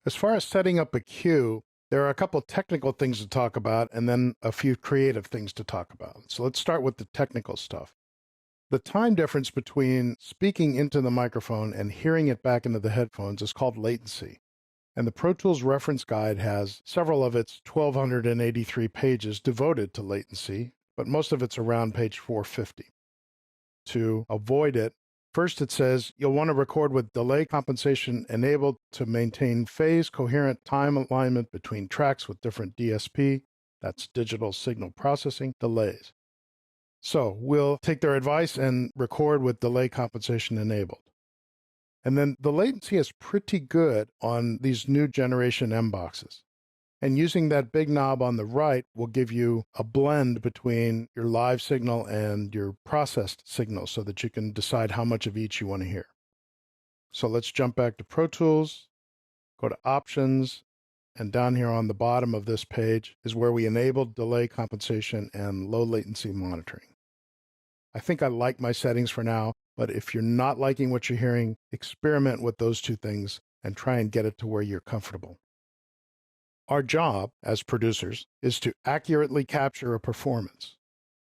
As far as setting up a cue, there are a couple technical things to talk about and then a few creative things to talk about. So let's start with the technical stuff. The time difference between speaking into the microphone and hearing it back into the headphones is called latency. And the Pro Tools reference guide has several of its 1,283 pages devoted to latency, but most of it's around page 450. To avoid it, first it says you'll want to record with delay compensation enabled to maintain phase coherent time alignment between tracks with different DSP, that's digital signal processing, delays. So we'll take their advice and record with delay compensation enabled. And then the latency is pretty good on these new generation M boxes. And using that big knob on the right will give you a blend between your live signal and your processed signal so that you can decide how much of each you want to hear. So let's jump back to Pro Tools, go to Options, and down here on the bottom of this page is where we enabled delay compensation and low latency monitoring. I think I like my settings for now, but if you're not liking what you're hearing, experiment with those two things and try and get it to where you're comfortable. Our job as producers is to accurately capture a performance.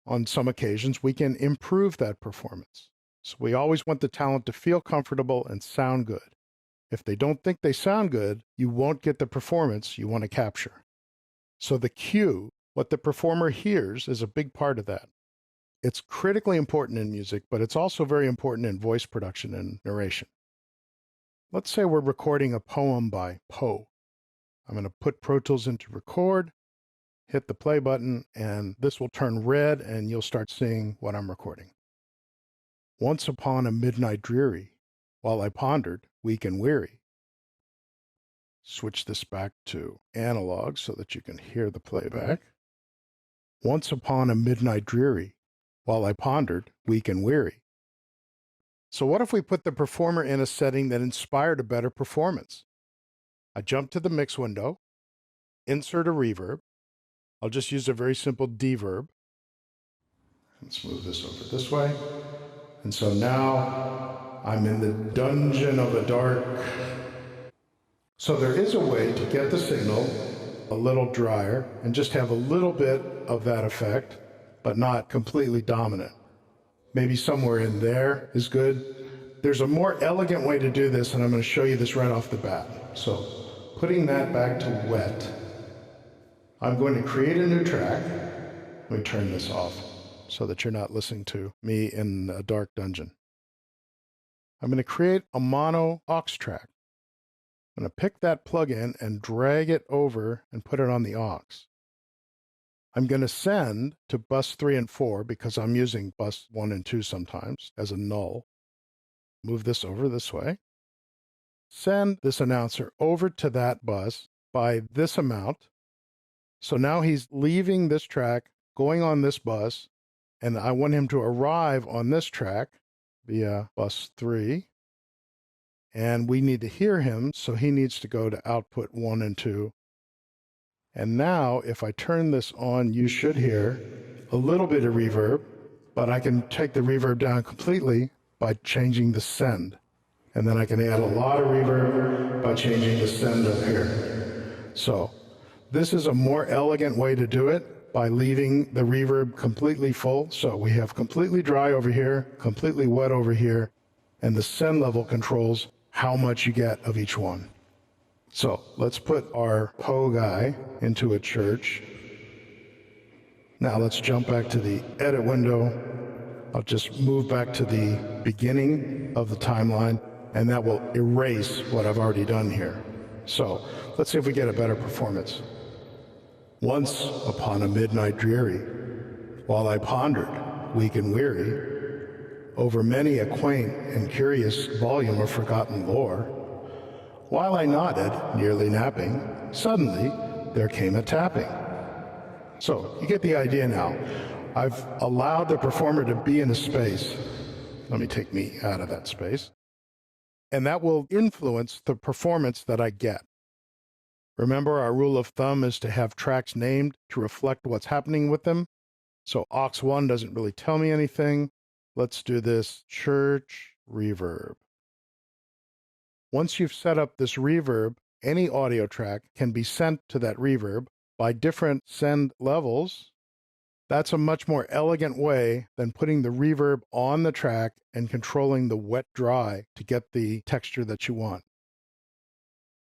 On some occasions, we can improve that performance. So we always want the talent to feel comfortable and sound good. If they don't think they sound good, you won't get the performance you want to capture. So the cue, what the performer hears, is a big part of that. It's critically important in music, but it's also very important in voice production and narration. Let's say we're recording a poem by Poe. I'm going to put Pro Tools into record, hit the play button, and this will turn red and you'll start seeing what I'm recording. Once upon a midnight dreary, while I pondered, weak and weary. Switch this back to analog so that you can hear the playback. Once upon a midnight dreary, while I pondered, weak and weary. So what if we put the performer in a setting that inspired a better performance? I jump to the mix window, insert a reverb. I'll just use a very simple deverb. Let's move this over this way. And so now I'm in the dungeon of the dark. So there is a way to get the signal a little drier and just have a little bit of that effect, but not completely dominant. Maybe somewhere in there is good. There's a more elegant way to do this, and I'm going to show you this right off the bat. So putting that back to wet, I'm going to create a new track. Let me turn this off so that you're not listening to me in a dark dungeon. I'm going to create a mono aux track. I'm going to pick that plugin and drag it over and put it on the aux. I'm going to send to bus 3 and 4 because I'm using bus 1 and 2 sometimes as a null. Move this over this way. Send this announcer over to that bus by this amount. So now he's leaving this track, going on this bus, and I want him to arrive on this track via bus 3. And we need to hear him, so he needs to go to output 1 and 2. And now, if I turn this on, you should hear a little bit of reverb, but I can take the reverb down completely by changing the send. And then I can add a lot of reverb by changing the send up here. So this is a more elegant way to do it by leaving the reverb completely full. So we have completely dry over here, completely wet over here, and the send level controls how much you get of each one. So let's put our Poe guy into a church. Now let's jump back to the edit window. I'll just move back to the beginning of the timeline, and that will erase what I've already done here. So let's see if we get a better performance. Once upon a midnight dreary, while I pondered, weak and weary, over many a quaint and curious volume of forgotten lore, while I nodded, nearly napping, suddenly there came a tapping. So you get the idea now. I've allowed the performer to be in a space. Let me take me out of that space. And that will influence the performance that I get. Remember, our rule of thumb is to have tracks named to reflect what's happening with them. So aux 1 doesn't really tell me anything. Let's do this church reverb. Once you've set up this reverb any audio track can be sent to that reverb by different send levels. That's a much more elegant way than putting the reverb on the track and controlling the wet dry to get the texture that you want.